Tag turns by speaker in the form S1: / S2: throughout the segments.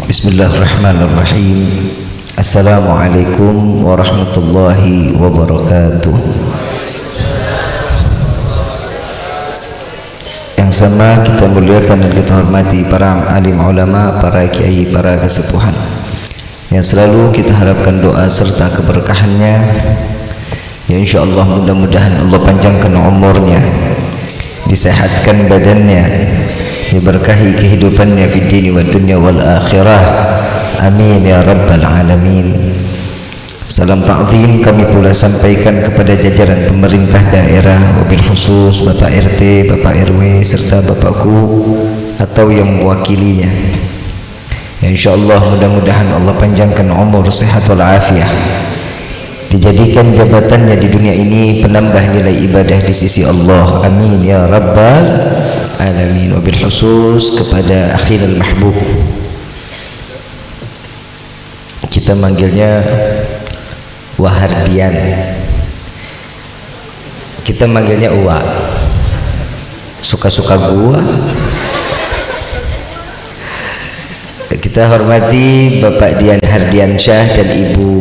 S1: Bismillahirrahmanirrahim. Assalamualaikum warahmatullahi wabarakatuh. Yang sama kita muliakan dan kita hormati para alim ulama, para kiai, para kesepuhan yang selalu kita harapkan doa serta keberkahannya. Ya insyaallah mudah-mudahan Allah panjangkan umurnya, disehatkan badannya, diberkahi kehidupannya fid dini wad dunya wal akhirah. Amin ya rabbal alamin. Salam ta'zim kami pula sampaikan kepada jajaran pemerintah daerah, wabil khusus Bapak RT, Bapak RW serta Bapakku atau yang mewakilinya. Ya insyaallah mudah-mudahan Allah panjangkan umur, sehat wal afiah, dijadikan jabatannya di dunia ini penambah nilai ibadah di sisi Allah. Amin ya rabbal alamin. Wabil khusus kepada akhil mahbub, kita manggilnya Wahardian, kita manggilnya Uwa, suka-suka gua. Kita hormati Bapak Dian Hardiansyah dan Ibu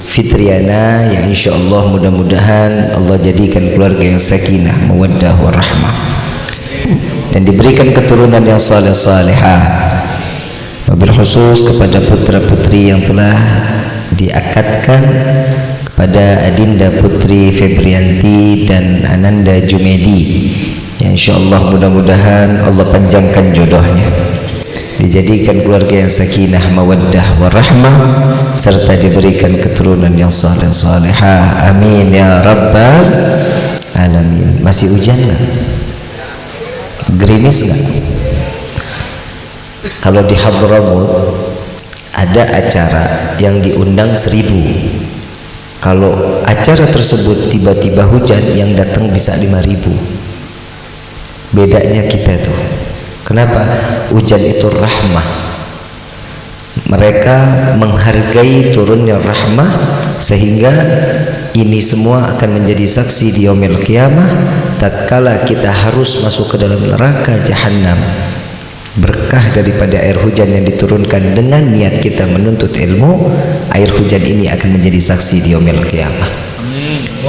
S1: Fitriana yang insyaallah mudah-mudahan Allah jadikan keluarga yang sakinah, mawaddah warahmah dan diberikan keturunan yang saleh-salehah. Wabil khusus kepada putra-putri yang telah diakadkan kepada Adinda Putri Febrianti dan Ananda Jumedi yang insyaallah mudah-mudahan Allah panjangkan jodohnya, dijadikan keluarga yang sakinah, mawaddah warahmah serta diberikan keturunan yang saleh salehah. Amin ya rabbal alamin. Masih hujan nggak? Gerimis nggak? Kalau di Hadramut ada acara yang diundang 1000. Kalau acara tersebut tiba-tiba hujan, yang datang bisa 5000. Bedanya kita tuh. Kenapa? Hujan itu rahmah. Mereka menghargai turunnya rahmah sehingga ini semua akan menjadi saksi di yaumil qiyamah tatkala kita harus masuk ke dalam neraka jahanam. Berkah daripada air hujan yang diturunkan dengan niat kita menuntut ilmu, air hujan ini akan menjadi saksi di yaumil qiyamah.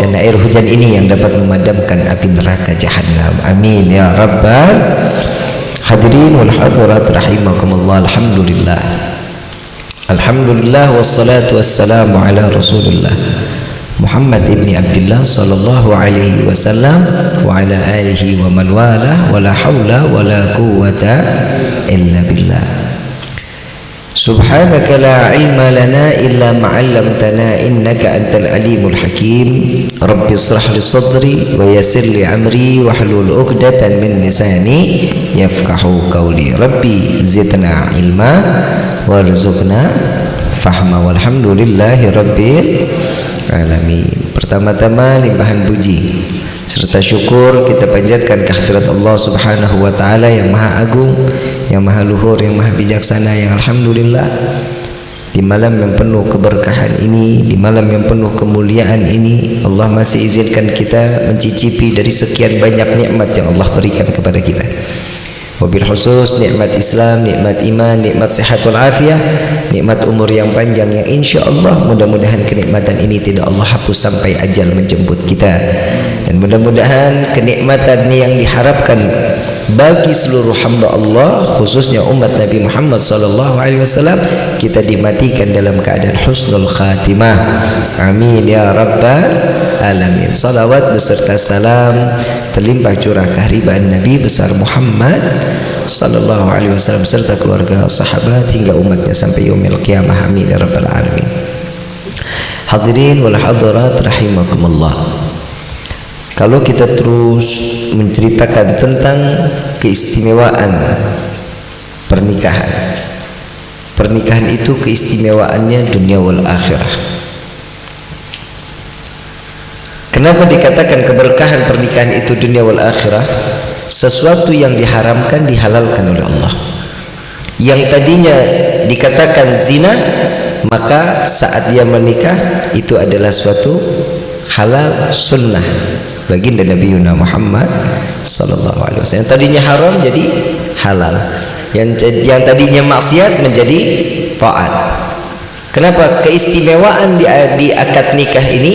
S1: Dan air hujan ini yang dapat memadamkan api neraka jahanam. Amin ya rabbal hadirin wal hadirat rahimakumullah. Alhamdulillah, alhamdulillah wassalatu wassalamu ala rasulillah Muhammad ibni Abdullah sallallahu alaihi wasallam wa ala alihi wa man wala wa la hawla wa la quwwata illa billah. Subhanaka la ilma lana illa ma 'allamtana innaka antal alimul hakim. Rabbi ishrah li sadri wa yassir li amri wa hlul 'uqdatan min lisani yafqahu qawli. Rabbi zidna ilma warzuqna fahma. Walhamdulillahi rabbil alamin. Pertama-tama limpahan puji serta syukur kita panjatkan kehadirat Allah Subhanahu wa taala yang maha agung, yang maha luhur, yang maha bijaksana, yang alhamdulillah di malam yang penuh keberkahan ini, di malam yang penuh kemuliaan ini, Allah masih izinkan kita mencicipi dari sekian banyak nikmat yang Allah berikan kepada kita. Wabil khusus nikmat Islam, nikmat iman, nikmat sehat wal afiah, nikmat umur yang panjang yang insyaallah mudah-mudahan kenikmatan ini tidak Allah hapus sampai ajal menjemput kita. Dan mudah-mudahan kenikmatan ini yang diharapkan bagi seluruh hamba Allah, khususnya umat Nabi Muhammad sallallahu alaihi wasallam, kita dimatikan dalam keadaan husnul khatimah. Amin ya rabbal alamin. Salawat beserta salam terlimpah curah kehariban Nabi besar Muhammad sallallahu alaihi wasallam serta keluarga, sahabat hingga umatnya sampai yaumil qiyamah. Amin ya rabbal alamin. Hadirin wal hadirat rahimakumullah. Kalau kita terus menceritakan tentang keistimewaan pernikahan, pernikahan itu keistimewaannya dunia wal akhirah. Kenapa dikatakan keberkahan pernikahan itu dunia wal akhirah? Sesuatu yang diharamkan dihalalkan oleh Allah. Yang tadinya dikatakan zina, maka saat dia menikah itu adalah suatu halal sunnah baginda Nabi Muhammad sallallahu alaihi wasallam. Yang tadinya haram jadi halal, yang tadinya maksiat menjadi taat. Kenapa? Keistimewaan di akad nikah ini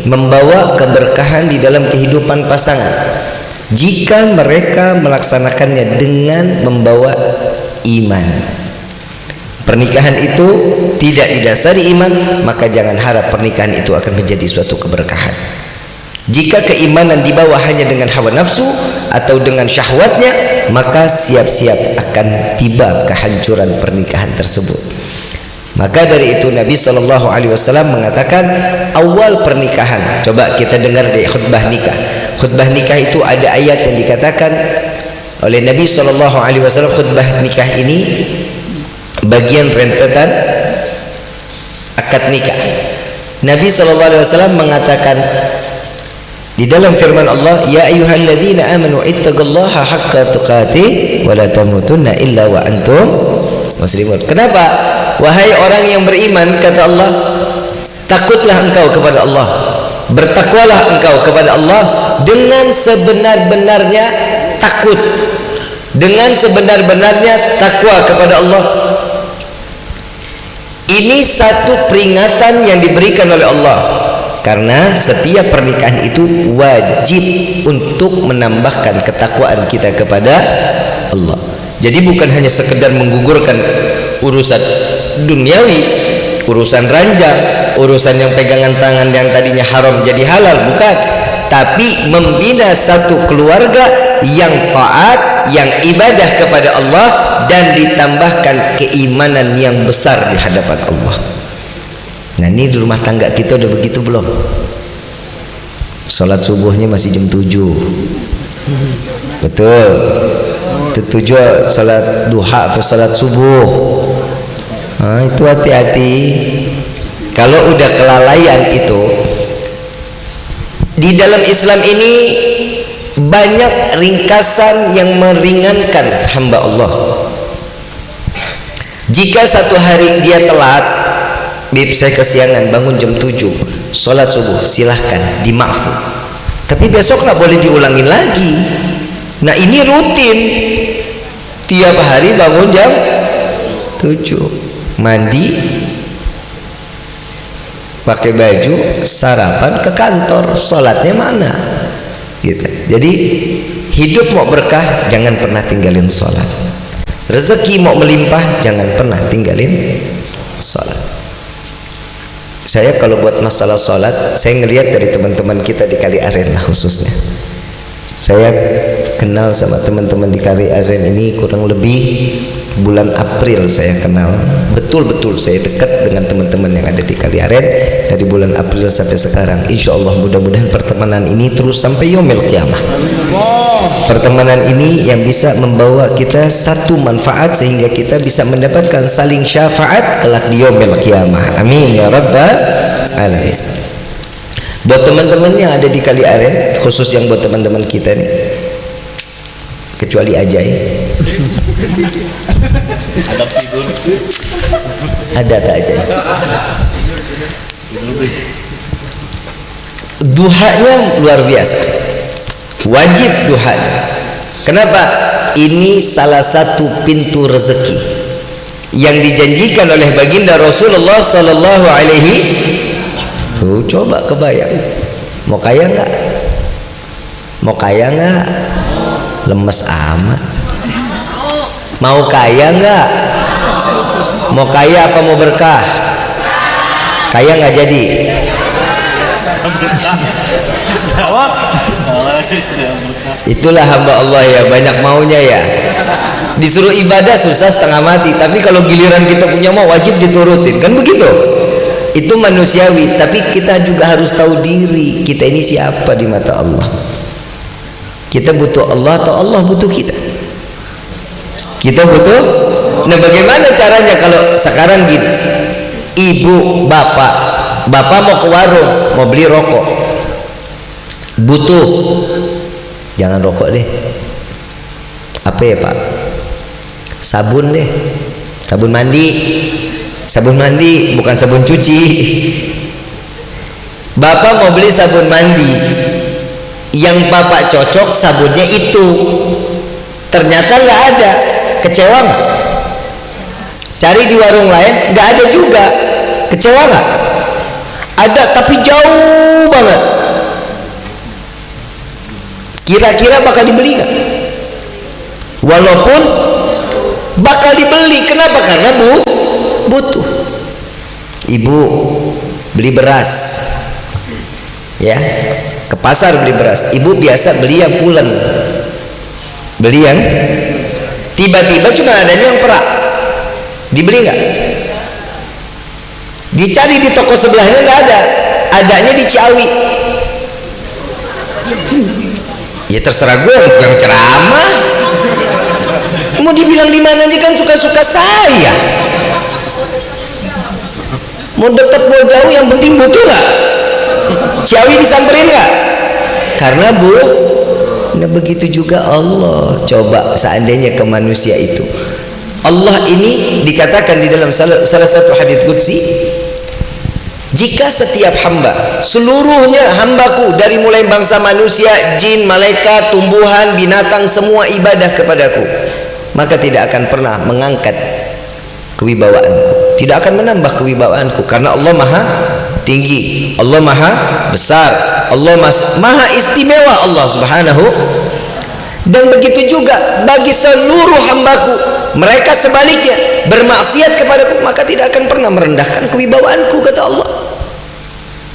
S1: membawa keberkahan di dalam kehidupan pasangan jika mereka melaksanakannya dengan membawa iman. Pernikahan itu tidak didasari iman, maka jangan harap pernikahan itu akan menjadi suatu keberkahan. Jika keimanan dibawa hanya dengan hawa nafsu atau dengan syahwatnya, maka siap-siap akan tiba kehancuran pernikahan tersebut. Maka dari itu Nabi SAW mengatakan awal pernikahan, coba kita dengar dari khutbah nikah. Khutbah nikah itu ada ayat yang dikatakan oleh Nabi SAW. Khutbah nikah ini bagian rentetan akad nikah. Nabi SAW mengatakan di dalam firman Allah, ya ayyuhalladzina amanu ittaqullaha haqqa tuqatih wa la tamutunna illa wa antum muslimun. Kenapa? Wahai orang yang beriman, kata Allah, takutlah engkau kepada Allah, bertakwalah engkau kepada Allah dengan sebenar-benarnya takut, dengan sebenar-benarnya takwa kepada Allah. Ini satu peringatan yang diberikan oleh Allah, karena setiap pernikahan itu wajib untuk menambahkan ketakwaan kita kepada Allah. Jadi bukan hanya sekedar menggugurkan urusan duniawi, urusan ranjang, urusan yang pegangan tangan yang tadinya haram jadi halal, bukan, tapi membina satu keluarga yang taat, yang ibadah kepada Allah, dan ditambahkan keimanan yang besar di hadapan Allah. Nah, ini di rumah tangga kita udah begitu belum? Sholat subuhnya masih jam 7. Betul. 7 sholat duha atau sholat subuh. Nah, itu hati-hati. Kalau udah kelalaian itu, di dalam Islam ini banyak ringkasan yang meringankan hamba Allah. Jika satu hari dia telat, bib saya kesiangan bangun jam 7 sholat subuh, silahkan dimaafkan, tapi besok nggak boleh diulangin lagi. Nah, ini rutin, tiap hari bangun jam 7, mandi, pakai baju, sarapan, ke kantor, sholatnya mana gitu. Jadi hidup mau berkah, jangan pernah tinggalin sholat. Rezeki mau melimpah, jangan pernah tinggalin sholat. Saya kalau buat masalah sholat, saya ngelihat dari teman-teman kita di Kali Aren lah khususnya. Saya kenal sama teman-teman di Kali Aren ini kurang lebih bulan April saya kenal. Betul-betul saya dekat dengan teman-teman yang ada di Kali Aren dari bulan April sampai sekarang. Insya Allah mudah-mudahan pertemanan ini terus sampai yaumil qiyamah. Pertemanan ini yang bisa membawa kita satu manfaat sehingga kita bisa mendapatkan saling syafaat kelak di yaumil qiyamah. Amin ya rabbal alamin. Buat teman-teman yang ada di Kali Aren, khusus yang buat teman-teman kita nih, kecuali Ajay.
S2: Ada tidur.
S1: Ada tak Ajay? Duhanya luar biasa, wajib duhanya. Kenapa? Ini salah satu pintu rezeki yang dijanjikan oleh baginda Rasulullah Sallallahu Alaihi. Coba kebayang, mau kaya nggak? Mau kaya nggak? Lemes amat. Mau kaya nggak? Mau kaya apa mau berkah? Kaya nggak jadi. Itulah hamba Allah ya, banyak maunya ya. Disuruh ibadah susah setengah mati, tapi kalau giliran kita punya mau wajib diturutin, kan begitu? Itu manusiawi, tapi kita juga harus tahu diri kita ini siapa di mata Allah. Kita butuh Allah atau Allah butuh kita? Kita butuh. Nah, bagaimana caranya kalau sekarang gini, ibu, bapak mau ke warung mau beli rokok, butuh, jangan rokok deh. Apa ya Pak? Sabun deh, sabun mandi. Sabun mandi bukan sabun cuci. Bapak mau beli sabun mandi, yang bapak cocok sabunnya itu, ternyata nggak ada, kecewa nggak? Cari di warung lain nggak ada juga, kecewa nggak? Ada tapi jauh banget. Kira-kira bakal dibeli nggak? Walaupun bakal dibeli, kenapa? Karena butuh. Ibu beli beras, ya, ke pasar beli beras. Ibu biasa beli yang pulen, beli yang tiba-tiba cuma adanya yang perak, dibeli nggak? Dicari di toko sebelahnya nggak ada, adanya di Ciawi. Ya terserah gue, bukan ceramah. Mau dibilang di mana aja kan suka-suka saya. Mau dekat mau jauh yang penting butuh nggak? Ciawi disamperin nggak? Karena nah begitu juga Allah. Coba seandainya ke manusia itu, Allah ini dikatakan di dalam salah satu hadits qudsi, jika setiap hamba, seluruhnya hambaku dari mulai bangsa manusia, jin, malaikat, tumbuhan, binatang, semua ibadah kepadaku, maka tidak akan pernah mengangkat kewibawaanku, tidak akan menambah kewibawaanku, karena Allah maha tinggi, Allah maha besar, Allah maha istimewa, Allah subhanahu. Dan begitu juga bagi seluruh hambaku, mereka sebaliknya bermaksiat kepadaku, maka tidak akan pernah merendahkan kewibawaanku, kata Allah.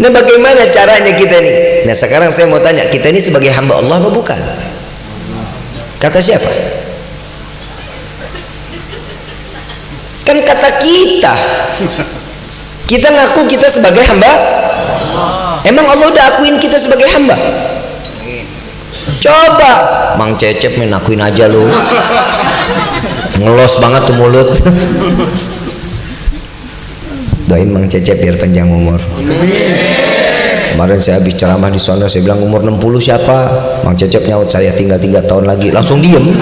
S1: Nah bagaimana caranya kita ini? Nah sekarang saya mau tanya, kita ini sebagai hamba Allah apa bukan? Kata siapa? Kan kata kita. Kita ngaku kita sebagai hamba. Emang Allah udah akuin kita sebagai hamba? Coba Mang Cecep menakuin aja lu. Ngelos banget tuh mulut. Doain Mang Cecep biar panjang umur. Kemarin saya habis ceramah di sana, saya bilang umur 60 siapa? Mang Cecep nyaut, saya tinggal 3 tahun lagi. Langsung diem.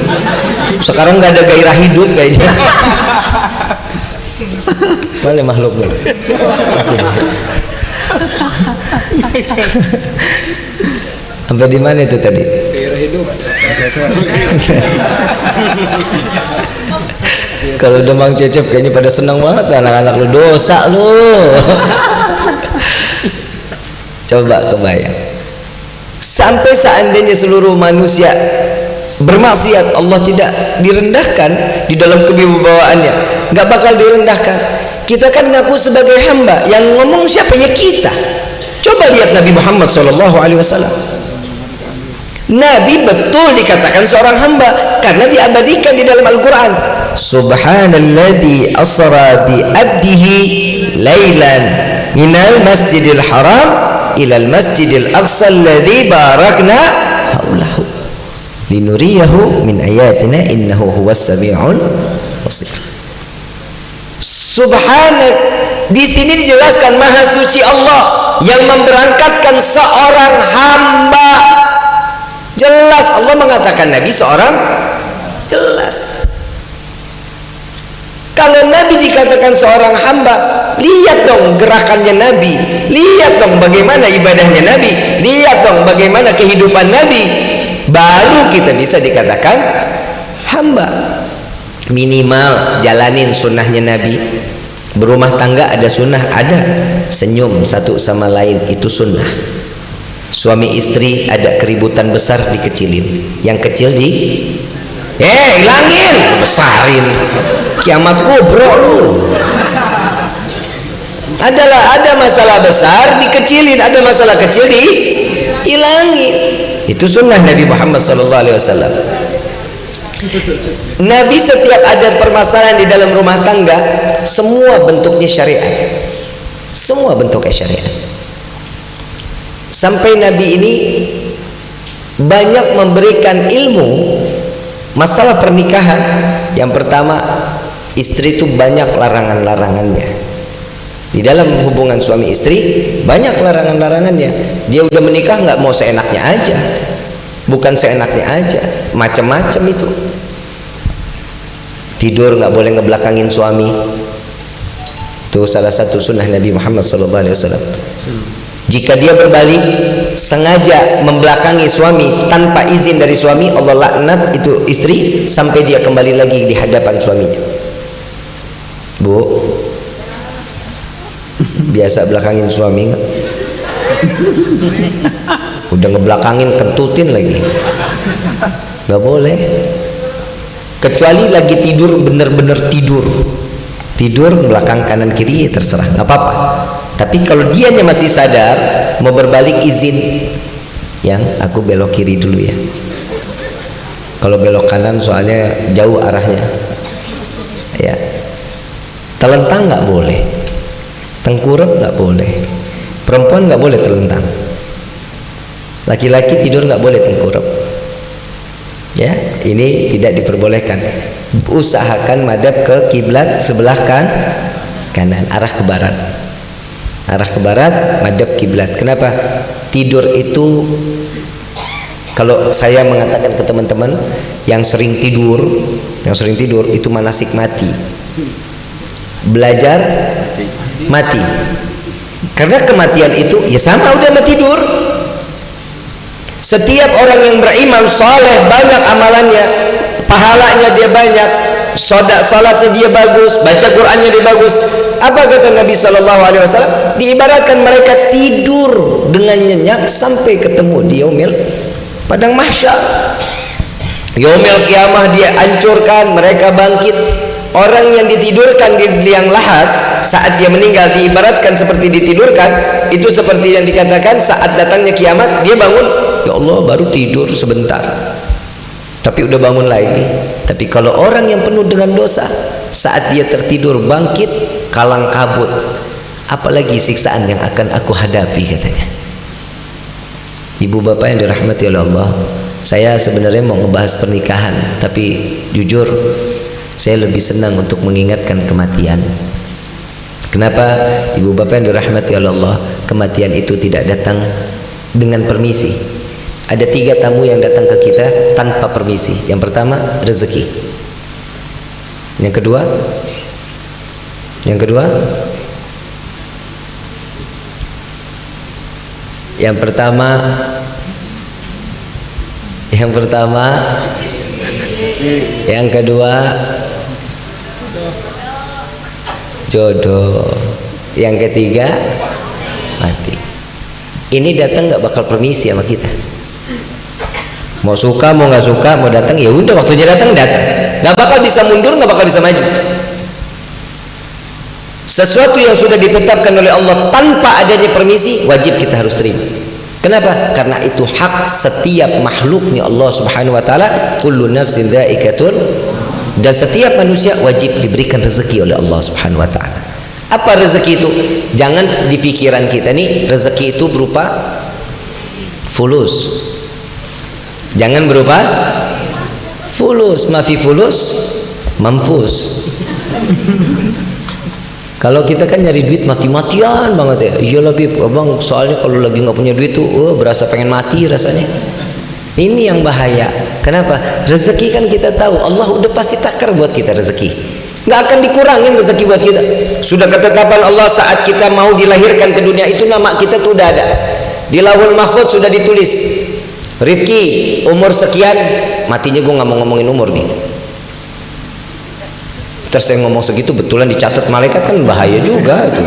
S1: Sekarang nggak ada gairah hidup kayaknya. Mana makhluk lu? Sampai di mana itu tadi? Gairah hidup. Kalau udah Mang Cecep kayaknya pada senang banget anak-anak lu, dosa lu. Coba kebayang, sampai seandainya seluruh manusia bermaksiat, Allah tidak direndahkan di dalam kewibawaannya, nggak bakal direndahkan. Kita kan ngaku sebagai hamba, yang ngomong siapa? Ya kita. Coba lihat Nabi Muhammad SAW. Nabi betul dikatakan seorang hamba karena diabadikan di dalam Al-Quran. Subhanalladzi asra bi abdihi lailan minal masjidil haram ilal masjidil aqsa alladzi barakna haulahu linuriyahu min ayatina innahu huwas samiul basir. Subhanak, di sini dijelaskan maha suci Allah yang memberangkatkan seorang hamba. Jelas Allah mengatakan Nabi seorang, jelas. Kalau Nabi dikatakan seorang hamba, lihat dong gerakannya Nabi, lihat dong bagaimana ibadahnya Nabi, lihat dong bagaimana kehidupan Nabi, baru kita bisa dikatakan hamba. Minimal jalanin sunnahnya Nabi. Berumah tangga ada sunnah, ada senyum satu sama lain, itu sunnah. Suami istri ada keributan besar, dikecilin, yang kecil hilangin, besarin, kiamat kubro lu. Ada masalah besar dikecilin, ada masalah kecil dihilangin. Itu sunnah Nabi Muhammad SAW. Nabi setiap ada permasalahan di dalam rumah tangga, semua bentuknya syariat, semua bentuknya syariat. Sampai Nabi ini banyak memberikan ilmu masalah pernikahan. Yang pertama, istri itu banyak larangan-larangannya. Di dalam hubungan suami istri banyak larangan-larangannya. Dia udah menikah nggak mau seenaknya aja, bukan seenaknya aja, macam-macam itu. Tidur nggak boleh ngebelakangin suami. Itu salah satu sunnah Nabi Muhammad SAW. Jika dia berbalik sengaja membelakangi suami tanpa izin dari suami, Allah laknat itu istri sampai dia kembali lagi di hadapan suaminya. Bu, biasa belakangin suami nggak? Udah ngebelakangin, kentutin lagi. Nggak boleh. Kecuali lagi tidur, bener-bener tidur belakang kanan kiri, ya terserah, nggak apa-apa. Tapi kalau dianya masih sadar mau berbalik, izin, yang aku belok kiri dulu ya, kalau belok kanan soalnya jauh arahnya ya. Telentang nggak boleh, tengkurap nggak boleh, perempuan nggak boleh telentang, laki-laki tidur nggak boleh tengkurap ya, ini tidak diperbolehkan. Usahakan madhab ke kiblat sebelah kanan, arah ke barat. Arah ke barat, madhab kiblat. Kenapa? Tidur itu, kalau saya mengatakan ke teman-teman yang sering tidur itu manasik mati. Belajar mati. Karena kematian itu ya sama udah sama tidur. Setiap orang yang beriman soleh, banyak amalannya, pahalanya dia banyak, salatnya dia bagus, baca Qur'annya dia bagus. Apa kata Nabi SAW? Diibaratkan mereka tidur dengan nyenyak sampai ketemu di yaumil padang mahsyar. Yaumil kiamah dia hancurkan, mereka bangkit. Orang yang ditidurkan di liang lahat saat dia meninggal diibaratkan seperti ditidurkan, itu seperti yang dikatakan saat datangnya kiamat dia bangun, ya Allah baru tidur sebentar tapi udah bangun lagi. Tapi kalau orang yang penuh dengan dosa, saat dia tertidur bangkit kalang kabut, apalagi siksaan yang akan aku hadapi, katanya. Ibu bapak yang dirahmati oleh Allah, saya sebenarnya mau ngebahas pernikahan, tapi jujur saya lebih senang untuk mengingatkan kematian. Kenapa? Ibu bapak yang dirahmati oleh Allah, kematian itu tidak datang dengan permisi. Ada 3 tamu yang datang ke kita tanpa permisi. Yang pertama, rezeki. Yang kedua, yang kedua jodoh, yang ketiga mati. Ini datang nggak bakal permisi sama kita. Mau suka mau nggak suka, mau datang ya udah, waktunya datang, nggak bakal bisa mundur, nggak bakal bisa maju. Sesuatu yang sudah ditetapkan oleh Allah tanpa adanya permisi, wajib kita harus terima. Kenapa? Karena itu hak setiap makhluknya Allah Subhanahu wa taala, kullu nafsin dha'iqatul, dan setiap manusia wajib diberikan rezeki oleh Allah Subhanahu wa taala. Apa rezeki itu? Jangan di pikiran kita nih rezeki itu berupa fulus. Jangan berupa fulus, mafi fulus mamfus. Kalau kita kan nyari duit mati-matian banget ya. Iya lebih bang, soalnya kalau lagi nggak punya duit tuh berasa pengen mati rasanya. Ini yang bahaya. Kenapa? Rezeki kan kita tahu Allah udah pasti takar buat kita rezeki. Nggak akan dikurangin rezeki buat kita. Sudah ketetapan Allah saat kita mau dilahirkan ke dunia itu, nama kita tuh udah ada. Di Lauhul Mahfuz sudah ditulis. Rifki umur sekian, matinya gue nggak mau ngomongin umur nih. Terus saya ngomong segitu betulan dicatat malaikat, kan bahaya juga itu.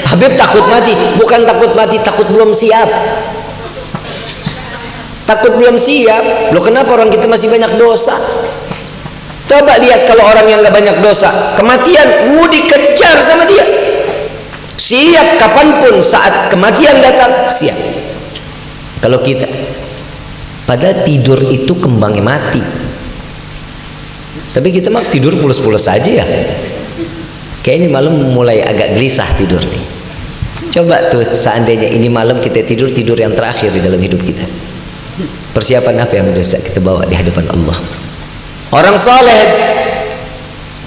S1: Habib takut mati, bukan takut mati, takut belum siap. Takut belum siap. Loh kenapa orang kita masih banyak dosa? Coba lihat kalau orang yang gak banyak dosa, kematian dikejar sama dia. Siap kapanpun saat kematian datang, siap. Kalau kita, padahal tidur itu kembangnya mati. Tapi kita mah tidur pulas-pulas saja ya. Kayaknya malam mulai agak gelisah tidur nih. Coba tuh seandainya ini malam kita tidur yang terakhir di dalam hidup kita. Persiapan apa yang bisa kita bawa di hadapan Allah? Orang saleh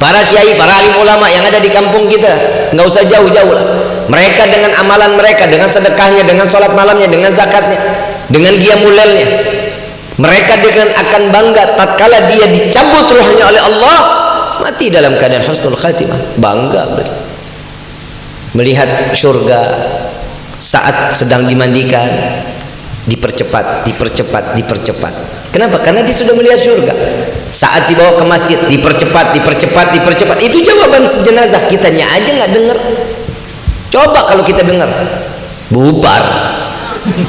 S1: Para kiai, para alim ulama yang ada di kampung kita, nggak usah jauh-jauh lah. Mereka dengan amalan mereka, dengan sedekahnya, dengan sholat malamnya, dengan zakatnya, dengan qiyamul lailnya, mereka dengan akan bangga tatkala dia dicabut ruhnya oleh Allah, mati dalam keadaan husnul khatimah. Bangga mereka melihat surga saat sedang dimandikan, dipercepat. Kenapa? Karena dia sudah melihat surga. Saat dibawa ke masjid, dipercepat. Itu jawaban jenazah. Kitanya aja nggak dengar. Coba kalau kita dengar, bubar.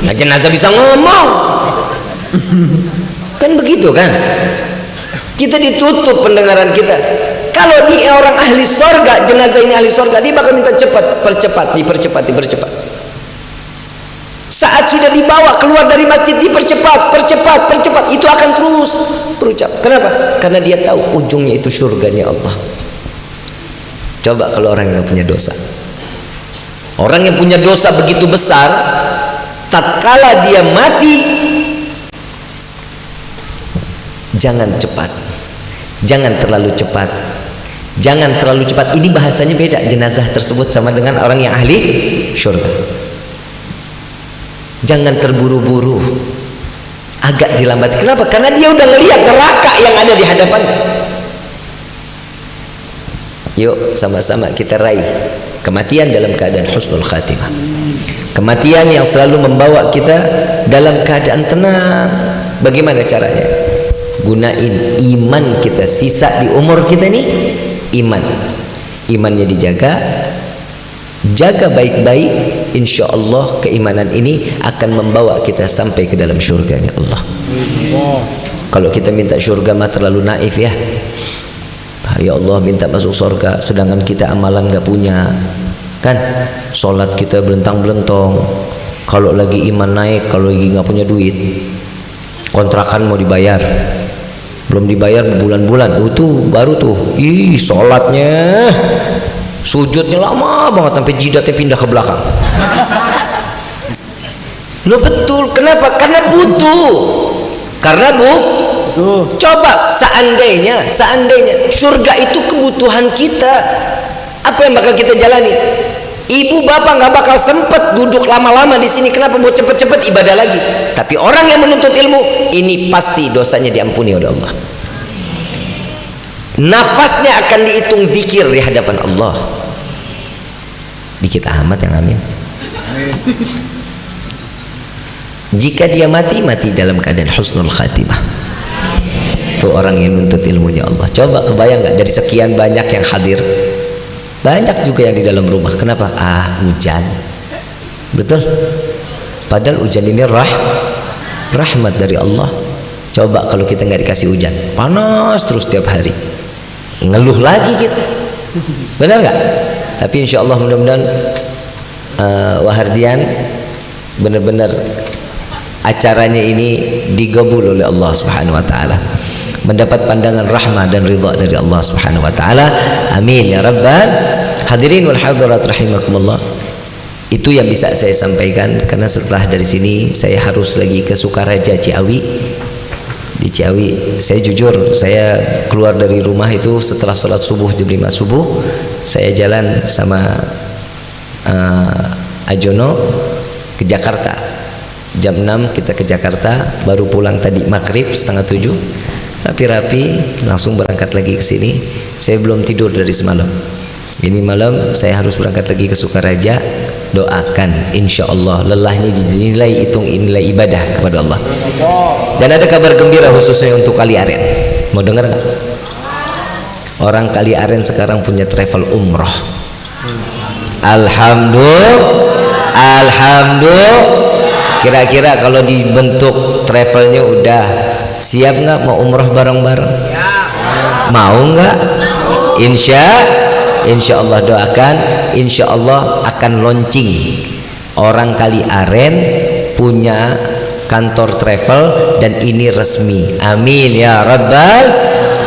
S1: Nah, jenazah bisa ngomong. Kan begitu kan? Kita ditutup pendengaran kita. Kalau dia orang ahli sorga, jenazah ini ahli sorga, dia bakal minta cepat, dipercepat. Saat sudah dibawa keluar dari masjid, dipercepat, itu akan terus berucap. Kenapa? Karena dia tahu ujungnya itu surganya Allah. Coba kalau orang yang nggak punya dosa, orang yang punya dosa begitu besar, tatkala dia mati, jangan cepat, jangan terlalu cepat. Ini bahasanya beda. Jenazah tersebut sama dengan orang yang ahli surga. Jangan terburu-buru, agak dilambat. Kenapa? Karena dia udah ngelihat neraka yang ada di hadapan. Yuk sama-sama kita raih kematian dalam keadaan husnul khatimah. Kematian yang selalu membawa kita dalam keadaan tenang. Bagaimana caranya? Gunain iman kita. Sisa di umur kita nih, imannya dijaga, jaga baik-baik. Insya Allah keimanan ini akan membawa kita sampai ke dalam surganya Allah. Kalau kita minta surga mah terlalu naif ya. Ya Allah minta masuk surga, sedangkan kita amalan nggak punya, kan? Sholat kita belentang-belentong. Kalau lagi iman naik, kalau lagi nggak punya duit, kontrakan mau dibayar, belum dibayar bulan-bulan, itu baru tuh, sholatnya, sujudnya lama banget sampai jidatnya pindah ke belakang. Lo betul, kenapa? Karena butuh. Coba seandainya surga itu kebutuhan kita, apa yang bakal kita jalani? Ibu bapak nggak bakal sempet duduk lama-lama di sini. Kenapa? Mau cepet-cepet ibadah lagi. Tapi orang yang menuntut ilmu ini pasti dosanya diampuni oleh Allah. Nafasnya akan dihitung dzikir di hadapan Allah. Dikit amat yang amin. Jika dia mati dalam keadaan husnul khatimah. Itu orang yang nuntut ilmunya Allah. Coba kebayang nggak, dari sekian banyak yang hadir, banyak juga yang di dalam rumah. Kenapa? Hujan. Betul. Padahal hujan ini rahmat dari Allah. Coba kalau kita nggak dikasih hujan, panas terus tiap hari, ngeluh lagi kita. Benar nggak? Tapi insya Allah mudah-mudahan Wahardian benar-benar acaranya ini digabul oleh Allah Subhanahu wa taala, mendapat pandangan rahmah dan ridha dari Allah Subhanahu wa taala. Amin ya rabbal hadirin wal hadirat rahimakumullah. Itu yang bisa saya sampaikan, karena setelah dari sini saya harus lagi ke Sukaraja Ciawi. Di Ciawi, saya jujur, saya keluar dari rumah itu setelah sholat subuh jam 5 subuh, saya jalan sama Ajono ke Jakarta. Jam 6 kita ke Jakarta, baru pulang tadi maghrib setengah 7, rapi-rapi langsung berangkat lagi ke sini. Saya belum tidur dari semalam. Ini malam saya harus berangkat lagi ke Sukaraja. Doakan, insya Allah lelahnya dinilai, hitung nilai ibadah kepada Allah. Dan ada kabar gembira khususnya untuk Kali Aren. Mau dengar nggak? Orang Kali Aren sekarang punya travel umroh. Alhamdulillah. Kira-kira kalau dibentuk travelnya udah siap nggak mau umroh bareng-bareng? Mau nggak? Insya Allah doakan, insya Allah akan launching. Orang Kali Aren punya kantor travel dan ini resmi. Amin ya rabbal.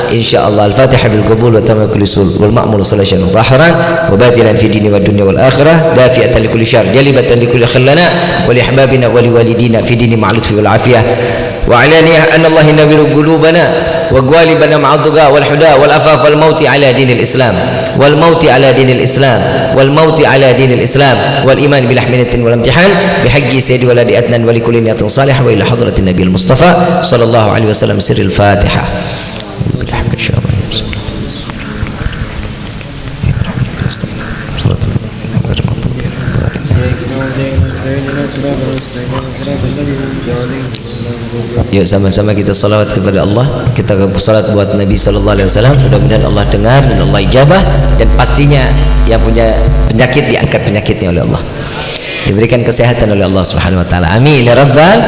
S1: Insyaallah. Al-Fatihah bil qabul wa tamam kulli sul wal ma'mul sallallahu rahran wa batilan fi dini wa dunya wal akhirah dafi'atan li kulli syarr jalibatan li kulli khallana wa li ahbabina wa li walidina fi dini ma'lutfi wal afiyah. وعلانية أن الله ينور قلوبنا وقوالبنا مع الضغاء والحدى والأفاف والموت على دين الإسلام والموت على دين الإسلام والموت على دين الإسلام والإيمان بالحمينة والامتحان بحق سيد ولد أدنان ولكل نية صالحة وإلى حضرة النبي المصطفى صلى الله عليه وسلم سر الفاتحة. Yuk sama-sama kita salawat kepada Allah, kita salat buat Nabi sallallahu alaihi wasallam. Mudah-mudahan Allah dengar dan Allah ijabah, dan pastinya yang punya penyakit diangkat penyakitnya oleh Allah, diberikan kesehatan oleh Allah Subhanahu wa taala. Amin ya rabbal.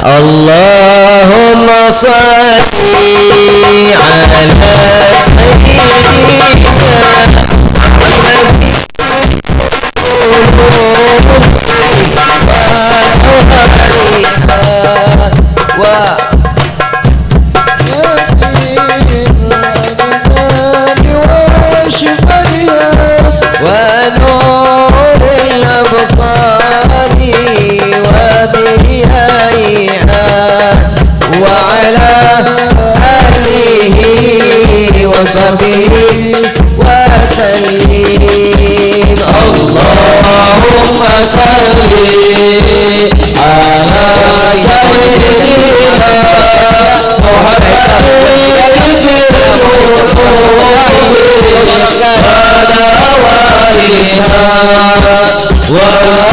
S1: Allahumma shalli ala sayyidina
S2: Wa